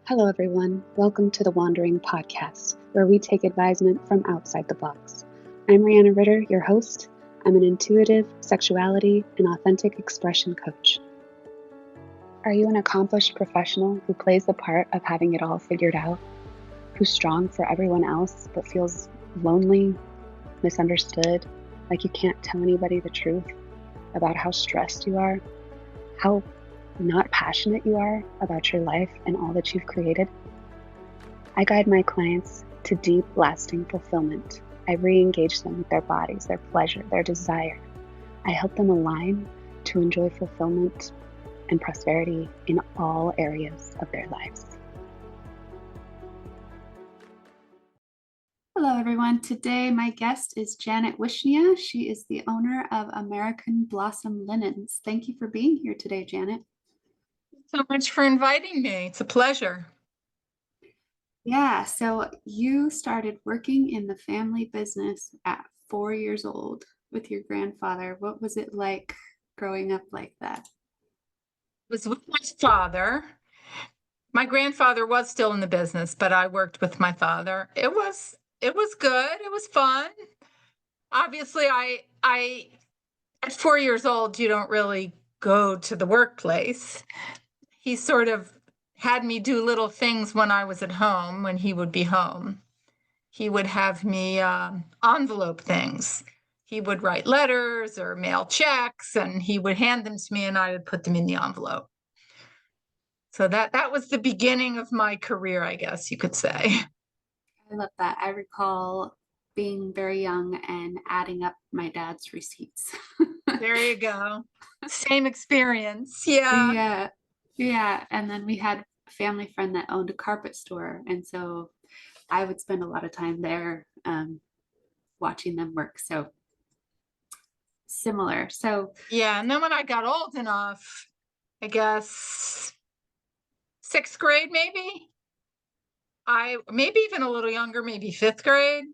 Hello, everyone. Welcome to the Wandering Podcast, where we take advisement from outside the box. I'm Rihanna Ritter, your host. I'm an intuitive, sexuality, and authentic expression coach. Are you an accomplished professional who plays the part of having it all figured out? Who's strong for everyone else, but feels lonely, misunderstood, like you can't tell anybody the truth about how stressed you are, how not passionate you are about your life and all that you've created? I guide my clients to deep, lasting fulfillment. I re-engage them with their bodies, their pleasure, their desire. I help them align to enjoy fulfillment and prosperity in all areas of their lives. Hello, everyone. Today, my guest is Janet Wischnia. She is the owner of American Blossom Linens. Thank you for being here today, Janet. So much for inviting me. It's a pleasure. Yeah, so you started working in the family business at 4 years old with your grandfather. What was it like growing up like that? It was with my father. My grandfather was still in the business, but I worked with my father. It was good. It was fun. Obviously, I at 4 years old, you don't really go to the workplace. He sort of had me do little things when I was at home, when he would be home. He would have me envelope things. He would write letters or mail checks, and he would hand them to me, and I would put them in the envelope. So that was the beginning of my career, I guess you could say. I love that. I recall being very young and adding up my dad's receipts. There you go. Same experience. Yeah. Yeah. And then we had a family friend that owned a carpet store. And so I would spend a lot of time there watching them work. So similar. So Yeah. And then when I got old enough, I guess 6th grade, maybe maybe even a little younger, maybe 5th grade,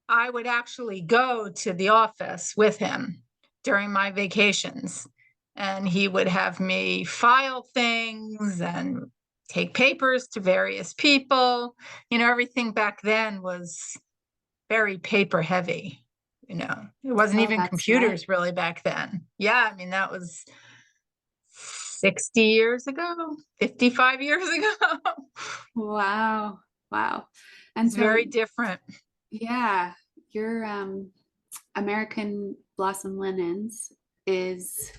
I would actually go to the office with him during my vacations. And he would have me file things and take papers to various people. Everything back then was very paper heavy. It wasn't even computers really back then. Yeah, I mean, that was 60 years ago, 55 years ago. Wow. And it's so very different. Yeah, your American Blossom Linens is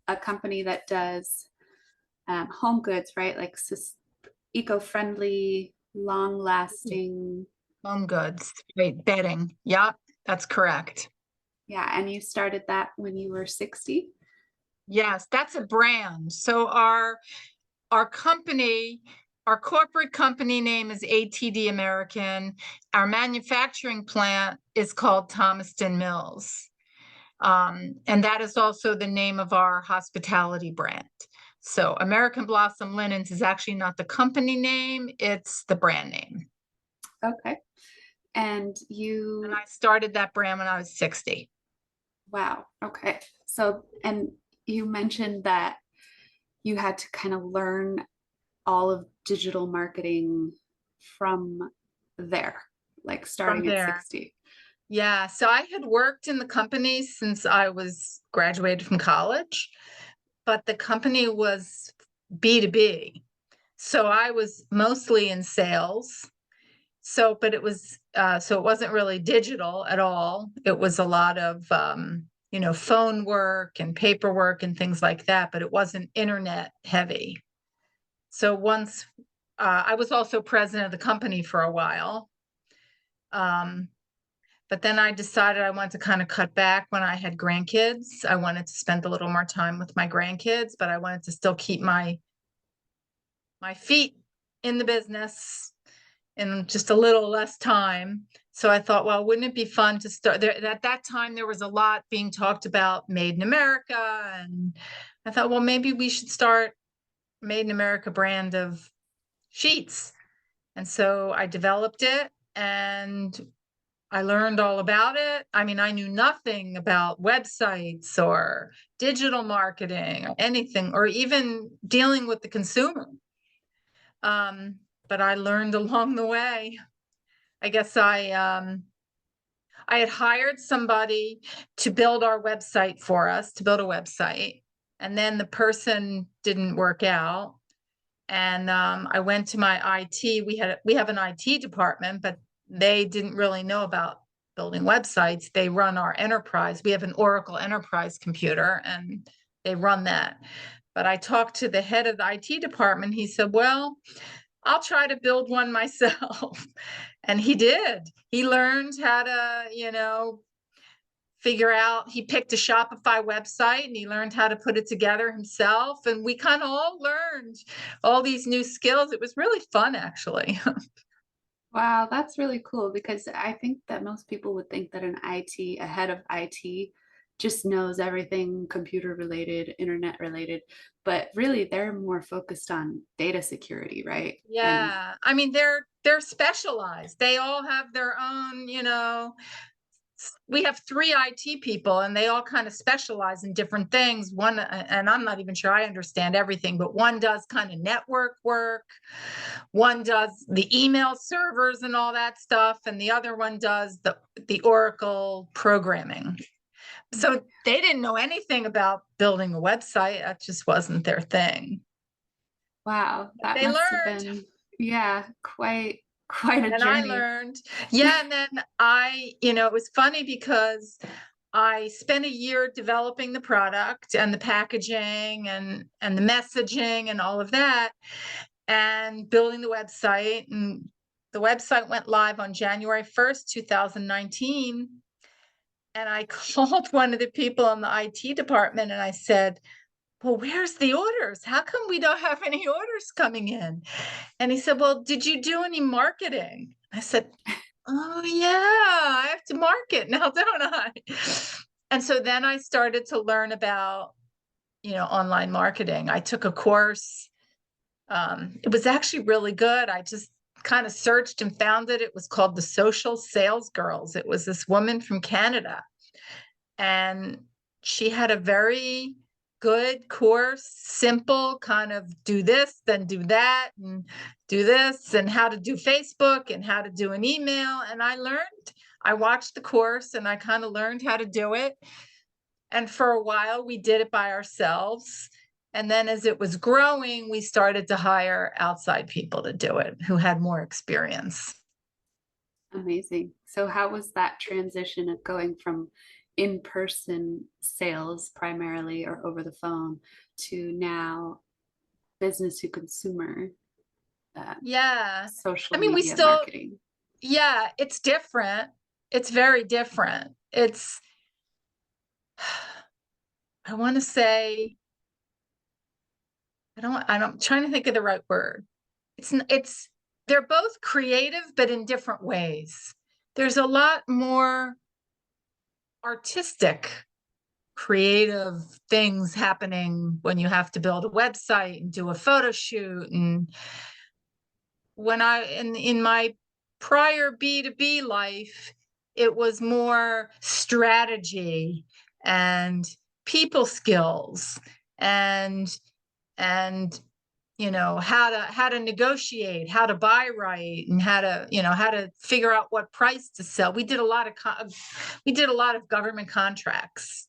a company that does home goods, right? Like eco-friendly, long-lasting home goods, right? Bedding. Yep, that's correct. Yeah, and you started that when you were 60? Yes, that's a brand. So our company, our corporate company name is ATD American. Our manufacturing plant is called Thomaston Mills. And that is also the name of our hospitality brand. So American Blossom Linens is actually not the company name, it's the brand name. Okay. And I started that brand when I was 60. Wow. Okay. So, and you mentioned that you had to kind of learn all of digital marketing from there, like starting at 60. Yeah. So I had worked in the company since I was graduated from college, but the company was B2B. So I was mostly in sales. But it was, so it wasn't really digital at all. It was a lot of, phone work and paperwork and things like that, but it wasn't internet heavy. So once, I was also president of the company for a while. But then I decided I wanted to kind of cut back when I had grandkids. I wanted to spend a little more time with my grandkids, but I wanted to still keep my feet in the business in just a little less time. So I thought, well, wouldn't it be fun to start there? At that time, there was a lot being talked about Made in America. And I thought, well, maybe we should start Made in America brand of sheets. And so I developed it and I learned all about it. I mean, I knew nothing about websites or digital marketing or anything, or even dealing with the consumer. But I learned along the way. I guess I had hired somebody to build our website for us, to build a website, and then the person didn't work out. And I went to my IT. We have an IT department, but they didn't really know about building websites. They run our enterprise. We have an Oracle enterprise computer, and they run that. But I talked to the head of the IT department. He said, well, I'll try to build one myself. And he did. He learned how to, figure out, he picked a Shopify website and he learned how to put it together himself. And we kind of all learned all these new skills. It was really fun, actually. Wow, that's really cool because I think that most people would think that a head of IT just knows everything computer related, internet related, but really they're more focused on data security, right? And Yeah. I mean, they're specialized. They all have their own, we have 3 IT people and they all kind of specialize in different things. One, and I'm not even sure I understand everything, but one does kind of network work. One does the email servers and all that stuff. And the other one does the Oracle programming. So they didn't know anything about building a website. That just wasn't their thing. wow, that They must have learned. been, yeah, quite a And I journey. learned. Yeah. And then it was funny because I spent a year developing the product and the packaging and the messaging and all of that and building the website. And the website went live on January 1st, 2019. And I called one of the people in the IT department and I said, well, where's the orders? How come we don't have any orders coming in? And he said, well, did you do any marketing? I said, oh, yeah, I have to market now, don't I? And so then I started to learn about, online marketing. I took a course. It was actually really good. I just kind of searched and found it. It was called the Social Sales Girls. It was this woman from Canada. And she had a very good course, simple, kind of do this, then do that, and do this, and how to do Facebook and how to do an email. And I watched the course and I kind of learned how to do it. And for a while, we did it by ourselves. And then as it was growing, we started to hire outside people to do it who had more experience. Amazing. So how was that transition of going from in-person sales primarily or over the phone to now business to consumer Yeah. social I mean, media marketing? yeah, it's different. It's very different. I want to say, I'm trying to think of the right word. They're both creative, but in different ways. There's a lot more artistic, creative things happening when you have to build a website and do a photo shoot. And in my prior B2B life, it was more strategy and people skills and and how to negotiate, how to buy right, and how to figure out what price to sell. We did a lot of government contracts,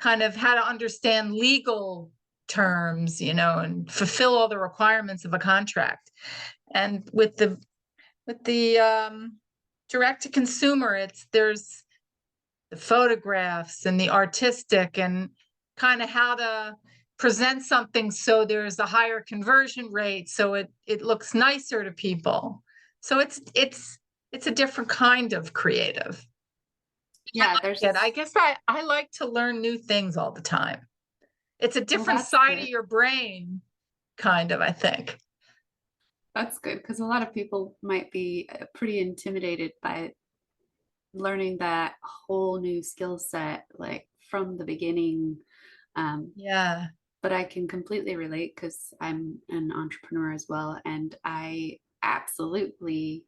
kind of how to understand legal terms, and fulfill all the requirements of a contract. And with the direct to consumer, there's the photographs and the artistic and kind of how to present something so there's a higher conversion rate, so it looks nicer to people. So it's a different kind of creative. Yeah, I guess I like to learn new things all the time. It's a different side of your brain, kind of, I think. That's good because a lot of people might be pretty intimidated by learning that whole new skill set, like from the beginning. Yeah. But I can completely relate because I'm an entrepreneur as well. And I absolutely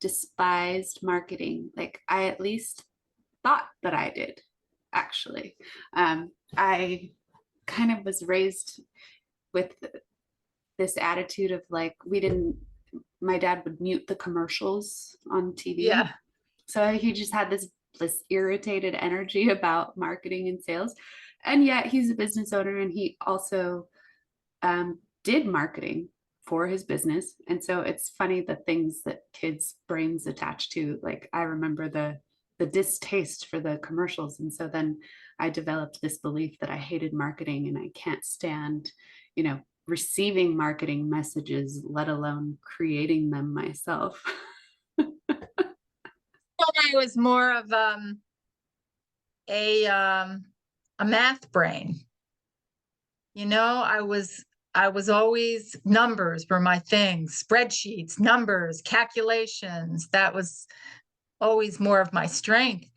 despised marketing. Like I at least thought that I did, actually. I kind of was raised with this attitude of like, my dad would mute the commercials on TV. Yeah. So he just had this irritated energy about marketing and sales. And yet he's a business owner, and he also did marketing for his business. And so it's funny the things that kids' brains attach to. Like, I remember the distaste for the commercials. And so then I developed this belief that I hated marketing and I can't stand, receiving marketing messages, let alone creating them myself. I was more of a math brain. I was always, numbers were my thing, spreadsheets, numbers, calculations. That was always more of my strength.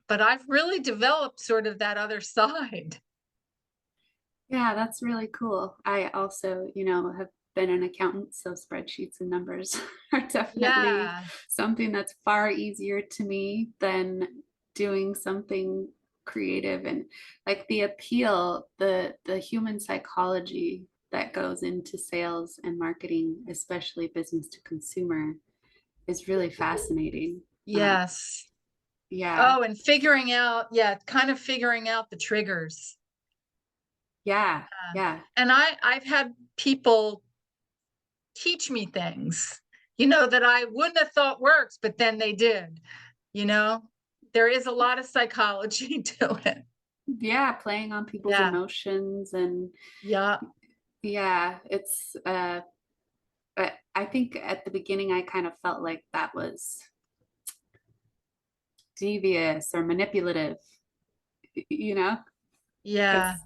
But I've really developed sort of that other side. Yeah, that's really cool. I also, have been an accountant, so spreadsheets and numbers are definitely something that's far easier to me than doing something creative. And like the appeal, the human psychology that goes into sales and marketing, especially business to consumer, is really fascinating. Yes. Yeah. Oh, and kind of figuring out the triggers. Yeah. Yeah. And I've had people teach me things, that I wouldn't have thought works, but then they did. There is a lot of psychology to it. Yeah, playing on people's emotions and yeah, it's but I think at the beginning I kind of felt like that was devious or manipulative, Yeah.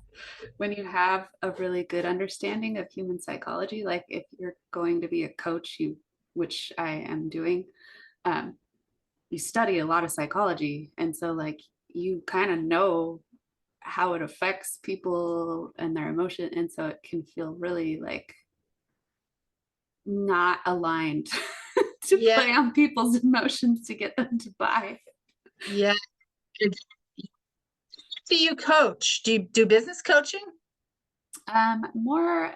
When you have a really good understanding of human psychology, like if you're going to be a coach, which I am doing, you study a lot of psychology. And so like you kind of know how it affects people and their emotion. And so it can feel really like not aligned to play on people's emotions to get them to buy. Yeah. Do you coach? Do you do business coaching? More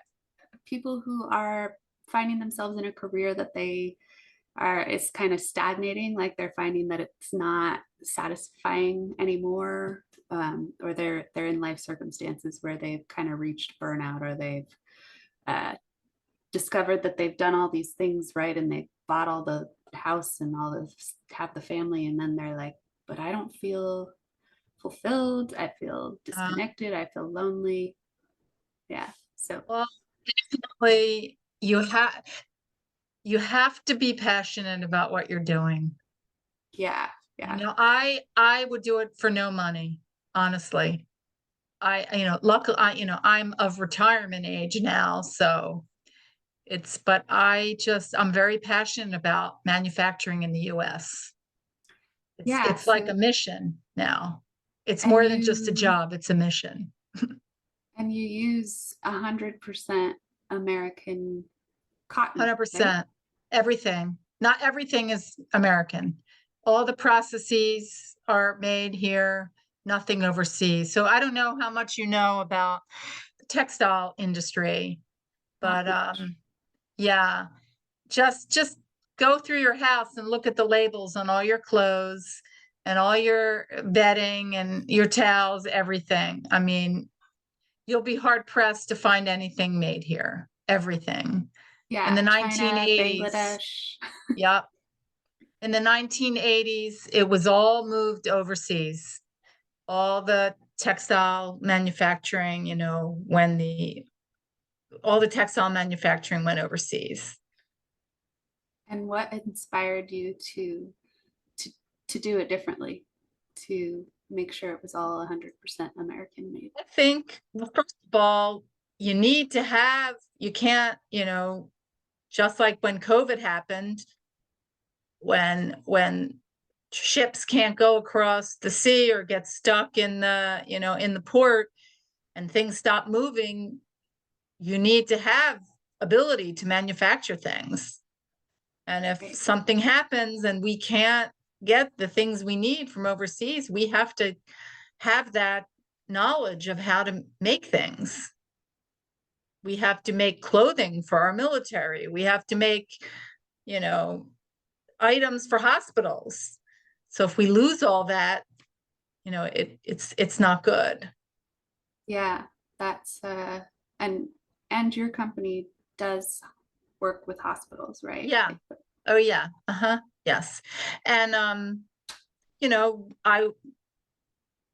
people who are finding themselves in a career that it's kind of stagnating, like they're finding that it's not satisfying anymore, or they're in life circumstances where they've kind of reached burnout, or they've discovered that they've done all these things right, and they've bought all the house and have the family, and then they're like, but I don't feel fulfilled, I feel disconnected, I feel lonely. Yeah. So definitely you have to be passionate about what you're doing. Yeah. I would do it for no money, honestly. Luckily, I'm of retirement age now, so but I'm very passionate about manufacturing in the US. It's like a mission now. It's more than just a job, it's a mission. And you use 100% American cotton. 100%. Right? Everything. Not everything is American. All the processes are made here, nothing overseas. So I don't know how much you know about the textile industry, but just go through your house and look at the labels on all your clothes and all your bedding and your towels, everything. I mean, you'll be hard pressed to find anything made here. Everything. Yeah. In the China, 1980s. Bangladesh. Yep. In the 1980s, it was all moved overseas. All the textile manufacturing, when all the textile manufacturing went overseas. And what inspired you to do it differently, to make sure it was all 100% American made? I think, well, first of all, you can't, just like when COVID happened, when ships can't go across the sea or get stuck in the port and things stop moving, you need to have ability to manufacture things. And if something happens and we can't get the things we need from overseas, we have to have that knowledge of how to make things. we have to make clothing for our military. We have to make, items for hospitals. So if we lose all that, it's not good. Yeah, that's and your company does work with hospitals, right? Yeah. Oh yeah. Yes. And a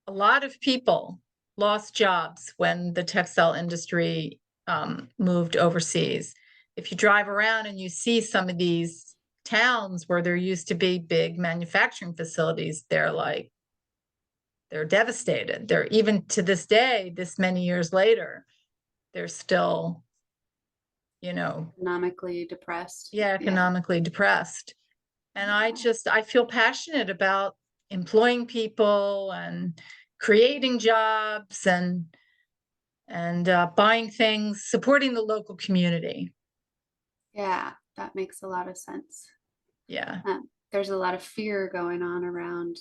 lot of people lost jobs when the textile industry moved overseas. If you drive around and you see some of these towns where there used to be big manufacturing facilities, they're devastated. They're, even to this day, this many years later, they're still, economically depressed. economically depressed. And I feel passionate about employing people and creating jobs and buying things, supporting the local community. Yeah, that makes a lot of sense. Yeah. There's a lot of fear going on around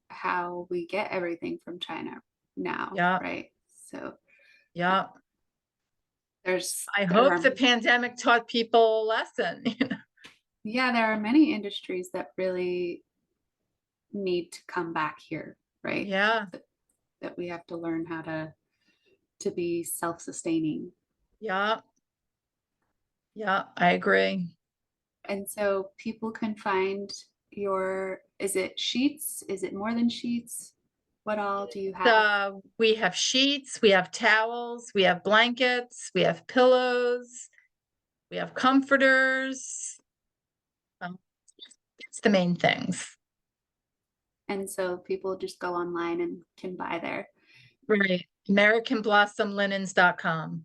how we get everything from China now, right? So yeah. I there hope are, the pandemic taught people a lesson. Yeah, there are many industries that really need to come back here, right? Yeah. That we have to learn how to be self-sustaining. Yeah. Yeah, I agree. And so people can find is it sheets? Is it more than sheets? What all do you have? We have sheets, we have towels, we have blankets, we have pillows, we have comforters. It's the main things. And so people just go online and can buy there. Right. AmericanBlossomLinens.com.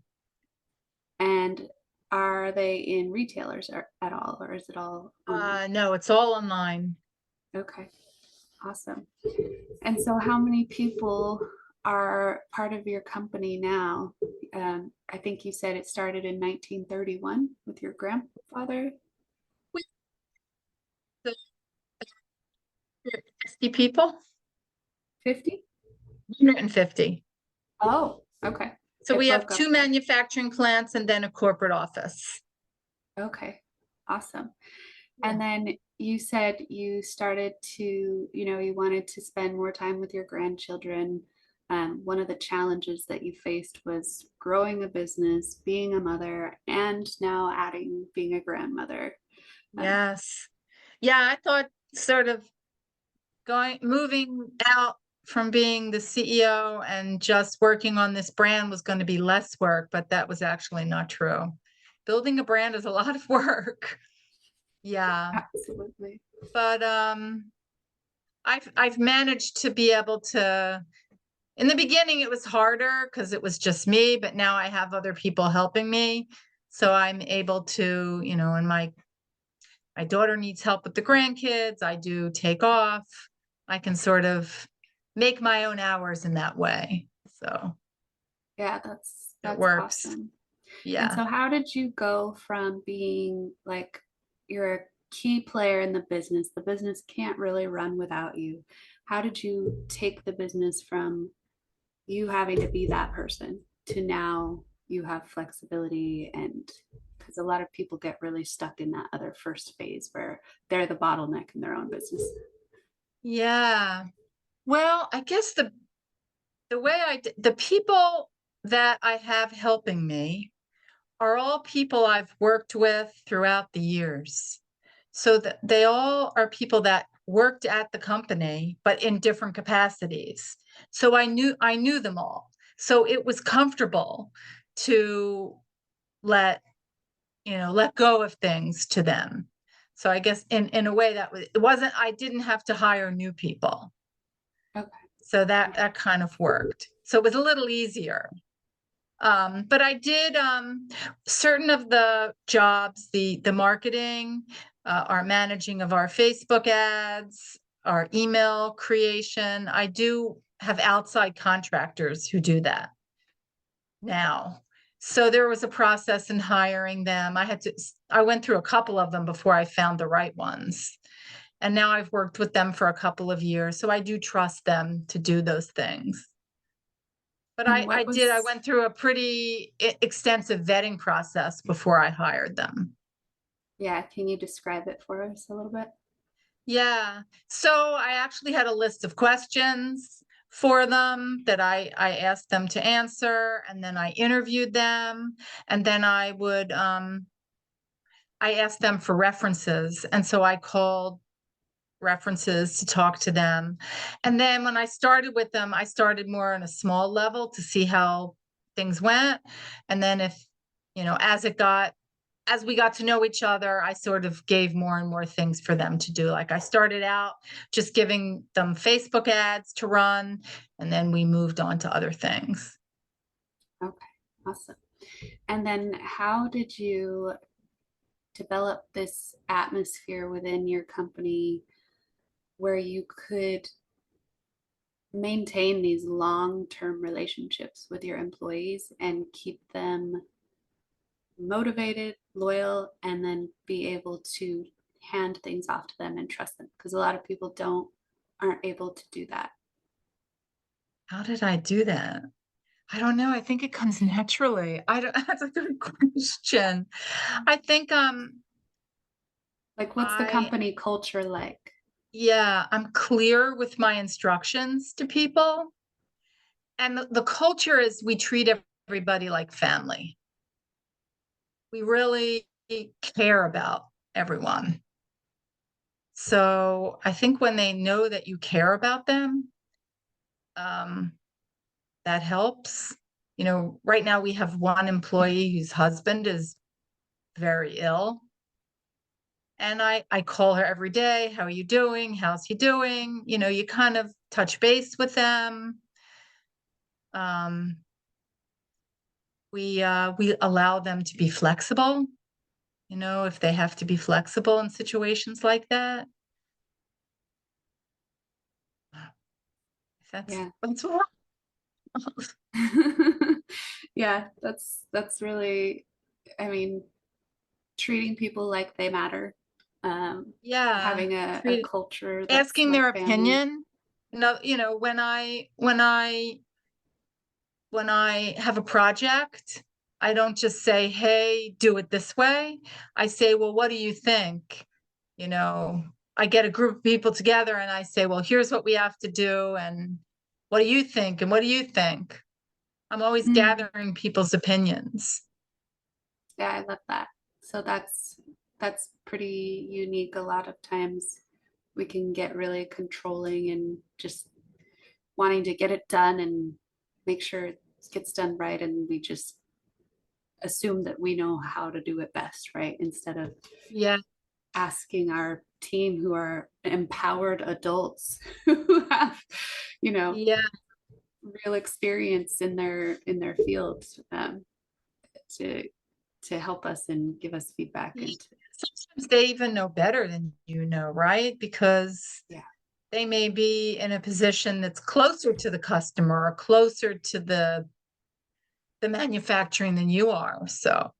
And are they in retailers at all, or is it all online? No, it's all online. Okay, awesome. And so how many people are part of your company now? I think you said it started in 1931 with your grandfather. 50 people. 50? 150. Oh, okay. So we have 2 manufacturing plants and then a corporate office. Okay, awesome. And then you said you started to, you wanted to spend more time with your grandchildren. One of the challenges that you faced was growing a business, being a mother, and now adding being a grandmother. Yes. Yeah, I thought sort of moving out from being the CEO and just working on this brand was going to be less work, but that was actually not true. Building a brand is a lot of work. Yeah. Absolutely. But I've managed to be able to, in the beginning it was harder because it was just me, but now I have other people helping me. So I'm able to, and my daughter needs help with the grandkids, I do take off. I can sort of make my own hours in that way. So yeah, that's it works. Awesome. Yeah. And so how did you go from being like you're a key player in the business can't really run without you? How did you take the business from you having to be that person to now you have flexibility? And because a lot of people get really stuck in that other first phase where they're the bottleneck in their own business. Yeah. Well, I guess the way the people that I have helping me are all people I've worked with throughout the years. So that they all are people that worked at the company, but in different capacities. So I knew them all. So it was comfortable to let go of things to them. So I guess in a way I didn't have to hire new people. Okay. So that kind of worked. So it was a little easier. But I did certain of the jobs, the marketing, our managing of our Facebook ads, our email creation. I do have outside contractors who do that now. So there was a process in hiring them. I went through a couple of them before I found the right ones. And now I've worked with them for a couple of years. So I do trust them to do those things. But And I did, I went through a pretty extensive vetting process before I hired them. Yeah, can you describe it for us a little bit? Yeah. So I actually had a list of questions for them that I asked them to answer, and then I interviewed them, and then I asked them for references. And so I called references to talk to them. And then when I started with them, I started more on a small level to see how things went. And then as we got to know each other, I sort of gave more and more things for them to do. Like I started out just giving them Facebook ads to run, and then we moved on to other things. Okay, awesome. And then how did you develop this atmosphere within your company where you could maintain these long-term relationships with your employees and keep them motivated, loyal, and then be able to hand things off to them and trust them? Because a lot of people aren't able to do that. How did I do that? I don't know. I think it comes naturally. I don't, that's a good question. I think Like, what's the I company culture like? yeah, I'm clear with my instructions to people. And the culture is we treat everybody like family. We really care about everyone. So I think when they know that you care about them, um, that helps. Right now we have one employee whose husband is very ill. And I call her every day. How are you doing? How's he doing? You kind of touch base with them. Um, we allow them to be flexible, if they have to be flexible in situations like that. That's Yeah. that's what. Yeah, that's really, I mean, treating people like they matter. Yeah, Having a treat culture that's asking their like family. opinion. No, when I have a project, I don't just say, "Hey, do it this way." I say, "Well, what do you think?" You know, I get a group of people together and I say, "Well, here's what we have to do, and what do you think? And what do you think?" I'm always Mm, gathering people's opinions. yeah, I love that. So that's pretty unique. A lot of times we can get really controlling and just wanting to get it done and make sure it gets done right, and we just assume that we know how to do it best, right? Instead of Yeah, asking our team, who are empowered adults who have, you know, yeah, real experience in their fields, to help us and give us feedback. yeah. And Sometimes they even know better than right? Because yeah, they may be in a position that's closer to the customer or closer to the manufacturing than you are. So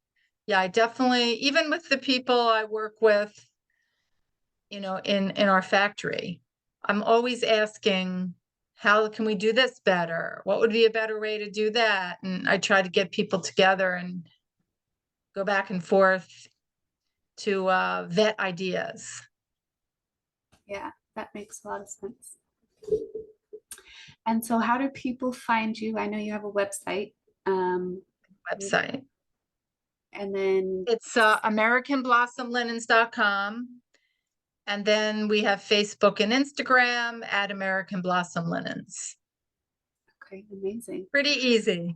yeah, I definitely, even with the people I work with, in our factory, I'm always asking, how can we do this better? What would be a better way to do that? And I try to get people together and go back and forth to vet ideas. yeah, that makes a lot of sense. And so how do people find you? I know you have a website. Um, Website. and then It's AmericanBlossomLinens.com. And then we have Facebook and Instagram at American Blossom Linens. okay, amazing. Pretty easy.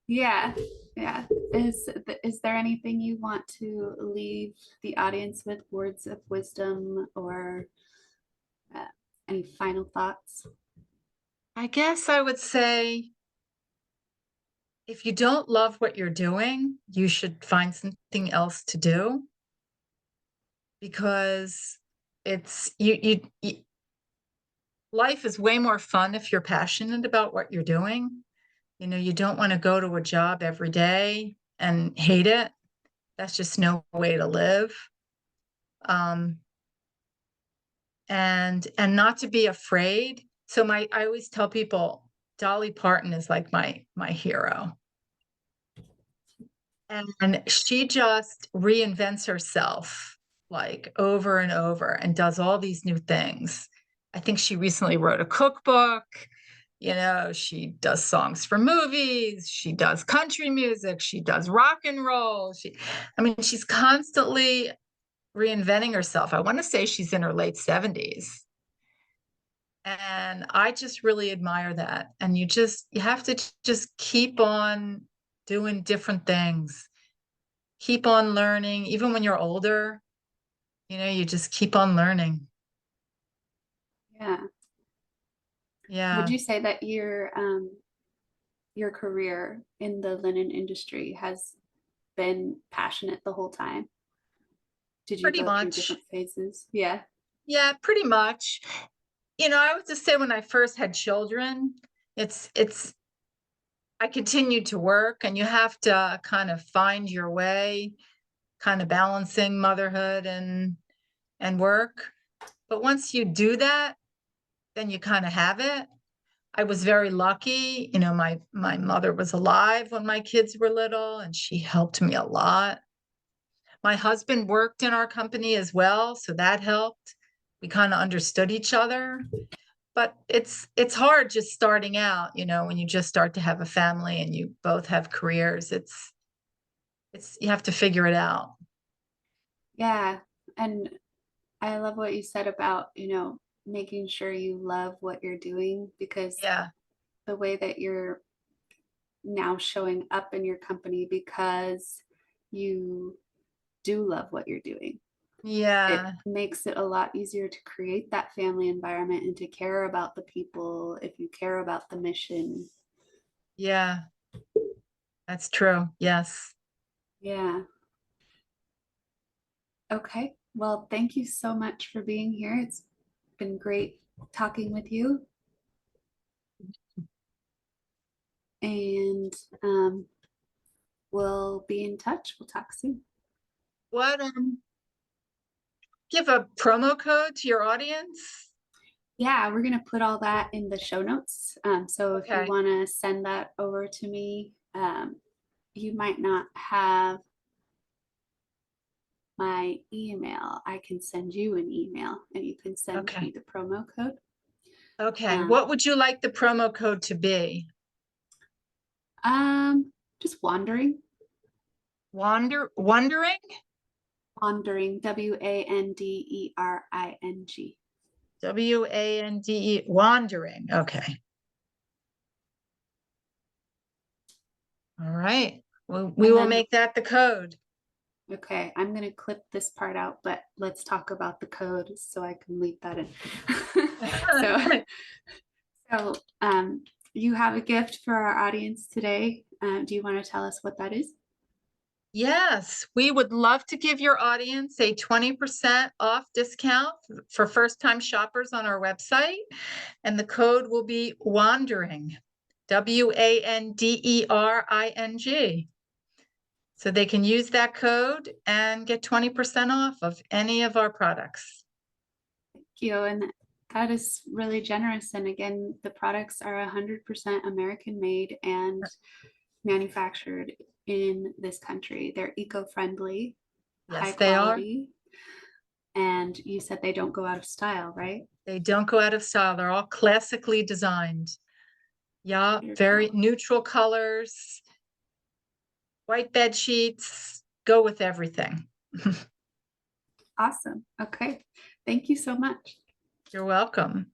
Yeah, yeah. Is there anything you want to leave the audience with, words of wisdom, or uh, any final thoughts? I guess I would say if you don't love what you're doing, you should find something else to do, because it's life is way more fun if you're passionate about what you're doing. You don't want to go to a job every day and hate it. That's just no way to live. Um, and not to be afraid. So I always tell people, Dolly Parton is like my hero. And she just reinvents herself like over and over and does all these new things. I think she recently wrote a cookbook. You know, she does songs for movies. She does country music. She does rock and roll. I mean, she's constantly reinventing herself. I want to say she's in her late 70s. And I just really admire that. And you have to just keep on doing different things. Keep on learning, even when you're older, you just keep on learning. Yeah. Yeah. Would you say that your career in the linen industry has been passionate the whole time? Did you Pretty go through much. different phases? Yeah. Yeah, pretty much. I would just say when I first had children, I continued to work, and you have to kind of find your way, kind of balancing motherhood and work. But once you do that, then you kind of have it. I was very lucky. My mother was alive when my kids were little, and she helped me a lot. My husband worked in our company as well, so that helped. We kind of understood each other. But it's hard just starting out, when you just start to have a family and you both have careers. It's you have to figure it out. Yeah. And I love what you said about, making sure you love what you're doing, because Yeah. the way that you're now showing up in your company because you do love what you're doing. It Yeah. makes it a lot easier to create that family environment and to care about the people if you care about the mission. Yeah. That's true. Yes. Yeah. Okay. Well, thank you so much for being here. It's been great talking with you. And we'll be in touch. We'll talk soon. What give a promo code to your audience? Yeah, we're gonna put all that in the show notes. So if you Okay. want to send that over to me, you might not have my email. I can send you an email and you can send me the promo code. Okay. What would you like the promo code to be? Just wandering. Wondering? Wandering, Wandering. Wande, wandering. Okay. All right. Well, we will make that the code. Okay, I'm going to clip this part out, but let's talk about the code so I can leave that in. So you have a gift for our audience today. Do you want to tell us what that is? Yes, we would love to give your audience a 20% off discount for first-time shoppers on our website. And the code will be WANDERING, WANDERING. So they can use that code and get 20% off of any of our products. Thank you. And that is really generous. And again, the products are 100% American made and manufactured in this country. They're eco-friendly, high quality. And you said they don't go out of style, right? They don't go out of style. They're all classically designed. Yeah, very neutral colors. White bed sheets, go with everything. Awesome. Okay. Thank you so much. You're welcome.